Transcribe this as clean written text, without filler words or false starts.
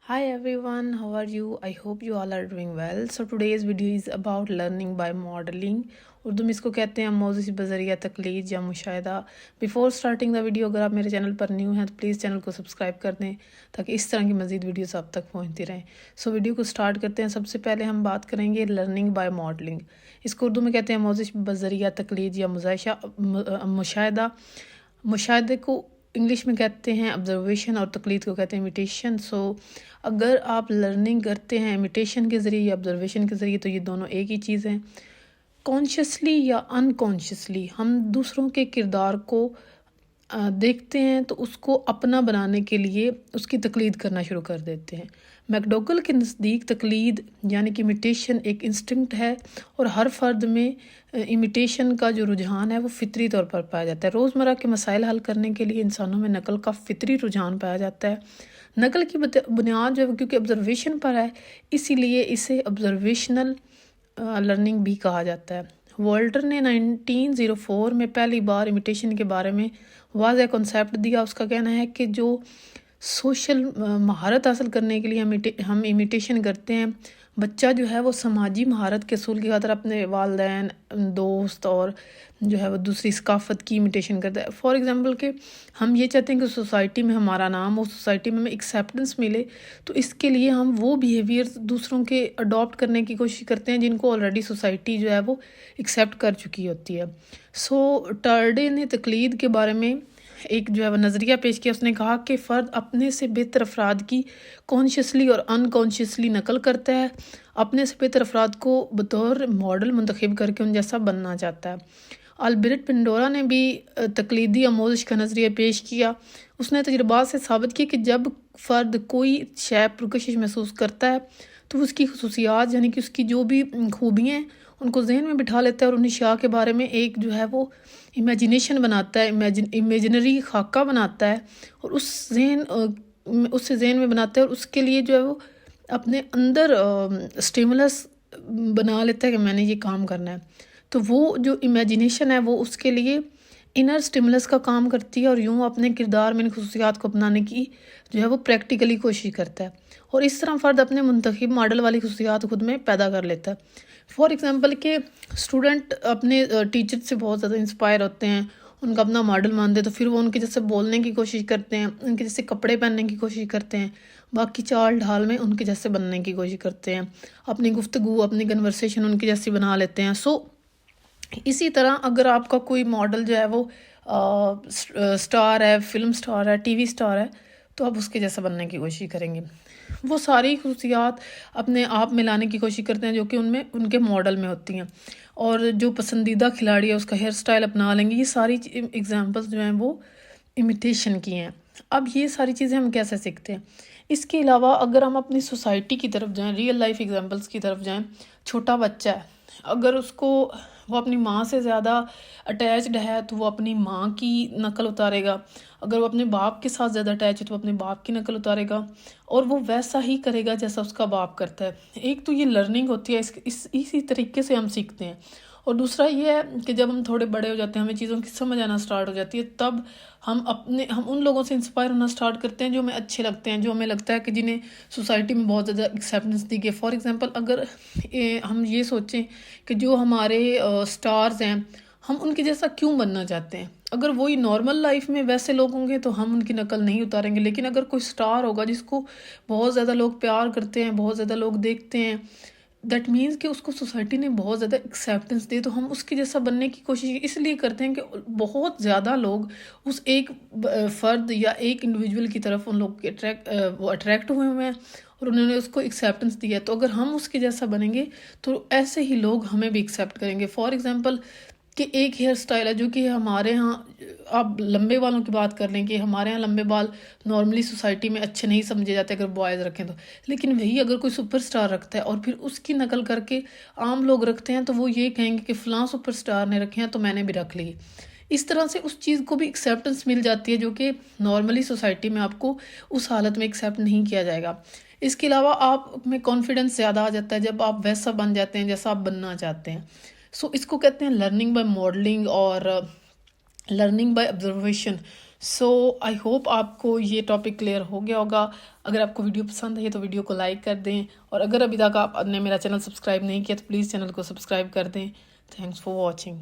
Hi everyone, how are you? I hope you all are doing well. So today's video is about learning by modeling. Urdu में इसको कहते हैं आमोज़श बज़रिया तक़लीद या मुशाहिदा। Before starting the video, अगर आप मेरे चैनल पर न्यू हैं तो प्लीज़ चैनल को सब्सक्राइब कर दें ताकि इस तरह की मज़ीद वीडियोस आप तक पहुंचती रहें। सो वीडियो को स्टार्ट करते हैं। सबसे पहले हम बात करेंगे लर्निंग बाय मॉडलिंग। इसको उर्दू में कहते हैं आमोज़श बज़रिया तक़लीद या मुशाहिदा। मुशाहिदे को इंग्लिश में कहते हैं ऑब्जर्वेशन और तकलीद को कहते हैं इमिटेशन। सो अगर आप लर्निंग करते हैं इमिटेशन के ज़रिए या ऑब्जर्वेशन के ज़रिए तो ये दोनों एक ही चीज़ हैं। कॉन्शियसली या अनकॉन्शियसली हम दूसरों के किरदार को देखते हैं तो उसको अपना बनाने के लिए उसकी तकलीद करना शुरू कर देते हैं। मैकडोगल के नज़दीक तकलीद यानी कि इमिटेशन एक इंस्टिंक्ट है और हर फर्द में इमिटेशन का जो रुझान है वो फितरी तौर पर पाया जाता है। रोज़मर्रा के मसाइल हल करने के लिए इंसानों में नकल का फितरी रुझान पाया जाता है। नकल की बुनियाद जो है क्योंकि ऑब्जर्वेशन पर है, इसीलिए इसे ऑब्जर्वेशनल लर्निंग भी कहा जाता है। वॉल्टर ने 1904 में पहली बार इमिटेशन के बारे में वाज़ह कॉन्सेप्ट दिया। उसका कहना है कि जो सोशल महारत हासिल करने के लिए हम इमिटेशन करते हैं, बच्चा जो है वो समाजी महारत के असूल की खातिर अपने वालिदैन, दोस्त और जो है वो दूसरी सकाफ़त की इमिटेशन करता है। फॉर एग्ज़ाम्पल कि हम ये चाहते हैं कि सोसाइटी में हमारा नाम हो, सोसाइटी में हमें एक्सेप्टेंस मिले, तो इसके लिए हम वो बिहेवियर दूसरों के अडॉप्ट करने की कोशिश करते हैं जिनको ऑलरेडी सोसाइटी जो है वो एक्सेप्ट कर चुकी होती है। सो टर्डे ने तकलीद के बारे में एक जो है वो नज़रिया पेश किया। उसने कहा कि फ़र्द अपने से बेहतर अफराद की कॉन्शियसली और अनकॉन्शियसली नकल करता है, अपने से बेहतर अफराद को बतौर मॉडल मुंतखब करके उन जैसा बनना चाहता है। अल्बर्ट पिंडोरा ने भी तकलीदी आमोज़श का नज़रिया पेश किया। उसने तजुर्बात से साबित किया कि जब फ़र्द कोई शय पुरकशिश महसूस करता है तो उसकी खसूसियात यानी कि उसकी जो भी खूबियाँ हैं उनको जहन में बिठा लेता है और उन अशिया के बारे में एक जो है वो इमेजिनेशन बनाता है, इमेजिनरी खाका बनाता है और उससे जहन में बनाता है और उसके लिए जो है वो अपने अंदर स्टिमुलस बना लेता है कि मैंने ये काम करना है। तो वो जो इमेजिनेशन है वो उसके लिए इनर स्टिमुलस का काम करती है और यूँ अपने किरदार में इन खसूसियात को अपनाने की जो है वो प्रैक्टिकली कोशिश करता है और इस तरह फ़र्द अपने मुंतखब मॉडल वाली खसूसियात खुद में पैदा कर लेता है। फॉर एग्ज़ाम्पल के स्टूडेंट अपने टीचर से बहुत ज़्यादा इंस्पायर होते हैं, उनका अपना मॉडल मानते हैं, तो फिर वो उनके जैसे बोलने की कोशिश करते हैं, उनके जैसे कपड़े पहनने की कोशिश करते हैं, बाकी चाल ढाल में उनके जैसे बनने की कोशिश करते हैं, अपनी गुफ्तगू अपनी कन्वर्सेशन उनकी जैसी बना लेते हैं। सो इसी तरह अगर आपका कोई मॉडल जो है वो स्टार है, फिल्म स्टार है, टीवी स्टार है, तो आप उसके जैसा बनने की कोशिश करेंगे। वो सारी खसूसियात अपने आप में लाने की कोशिश करते हैं जो कि उनमें उनके मॉडल में होती हैं और जो पसंदीदा खिलाड़ी है उसका हेयर स्टाइल अपना लेंगे। ये सारी एग्जांपल्स जो हैं वो इमिटेशन की हैं। अब ये सारी चीज़ें हम कैसे सीखते हैं? इसके अलावा अगर हम अपनी सोसाइटी की तरफ जाएं, रियल लाइफ एग्जांपल्स की तरफ जाएं, छोटा बच्चा है, अगर उसको वो अपनी माँ से ज़्यादा अटैच्ड है तो वो अपनी माँ की नकल उतारेगा। अगर वो अपने बाप के साथ ज़्यादा अटैच है तो वो अपने बाप की नकल उतारेगा और वो वैसा ही करेगा जैसा उसका बाप करता है। एक तो ये लर्निंग होती है, इसी तरीके से हम सीखते हैं। और दूसरा ये है कि जब हम थोड़े बड़े हो जाते हैं, हमें चीज़ों की समझ आना स्टार्ट हो जाती है, तब हम उन लोगों से इंस्पायर होना स्टार्ट करते हैं जो हमें अच्छे लगते हैं, जो हमें लगता है कि जिन्हें सोसाइटी में बहुत ज़्यादा एक्सेप्टेंस दी गई। फॉर एग्जांपल अगर हम ये सोचें कि जो हमारे स्टार्स हैं हम उनके जैसा क्यों बनना चाहते हैं। अगर वही नॉर्मल लाइफ में वैसे लोग होंगे तो हम उनकी नकल नहीं उतारेंगे, लेकिन अगर कोई स्टार होगा जिसको बहुत ज़्यादा लोग प्यार करते हैं, बहुत ज़्यादा लोग देखते हैं, दैट मीन्स कि उसको सोसाइटी ने बहुत ज़्यादा एक्सेप्टेंस दी, तो हम उसके जैसा बनने की कोशिश इसलिए करते हैं कि बहुत ज़्यादा लोग उस एक फ़र्द या एक इंडिविजुअल की तरफ उन लोग के वो अट्रैक्ट हुए हैं और उन्होंने उसको एक्सेप्टेंस दिया। तो अगर हम उसके जैसा बनेंगे तो ऐसे ही लोग हमें भी एक्सेप्ट करेंगे। फॉर एग्जांपल कि एक हेयर स्टाइल है जो कि हमारे यहाँ, आप लंबे बालों की बात कर लें कि हमारे यहाँ लंबे बाल नॉर्मली सोसाइटी में अच्छे नहीं समझे जाते अगर बॉयज़ रखें तो, लेकिन वही अगर कोई सुपरस्टार रखता है और फिर उसकी नकल करके आम लोग रखते हैं तो वो ये कहेंगे कि फ़लाँ सुपरस्टार ने रखे हैं तो मैंने भी रख ली। इस तरह से उस चीज़ को भी एक्सेप्टेंस मिल जाती है जो कि नॉर्मली सोसाइटी में आपको उस हालत में एक्सेप्ट नहीं किया जाएगा। इसके अलावा आप में कॉन्फिडेंस ज़्यादा आ जाता है जब आप वैसा बन जाते हैं जैसा आप बनना चाहते हैं। सो इसको कहते हैं लर्निंग बाय मॉडलिंग और learning by observation. So I hope آپ کو یہ ٹاپک کلیئر ہو گیا ہوگا. اگر آپ کو ویڈیو پسند ہے تو ویڈیو کو لائک کر دیں, اور اگر ابھی تک آپ نے میرا چینل سبسکرائب نہیں کیا تو پلیز چینل کو سبسکرائب کر دیں. Thanks for watching.